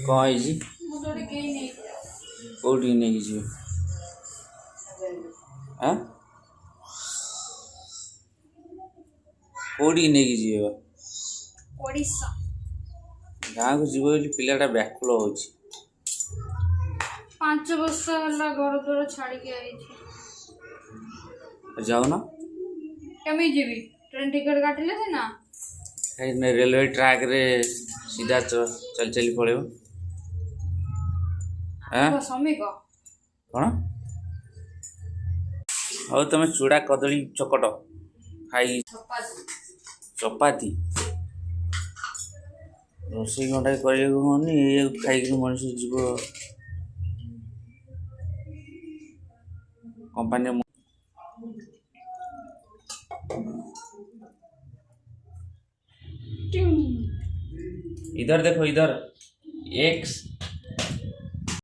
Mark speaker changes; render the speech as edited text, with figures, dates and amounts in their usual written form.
Speaker 1: कौन है जी कौटी नहीं जी हाँ कौटी नहीं जी
Speaker 2: ओडिशा
Speaker 1: गाँव को जीव बोली पिलाटा व्याकुल होची
Speaker 2: 5 वर्ष होला घर द्वार छाड़ी के आई
Speaker 1: जाओ ना
Speaker 2: केमी जीवी ट्रेन टिकट काटिले थे ना
Speaker 1: कहीं रेलवे ट्रैक रे सीधा चल चली पड़े हाँ
Speaker 2: श्रमिक
Speaker 1: कौन और तुम चूड़ा कदली चकट खाई चपाती रोषे घंटा करनी खाई मनुष्य जीव कंपानी इधर देखो इधर एक्स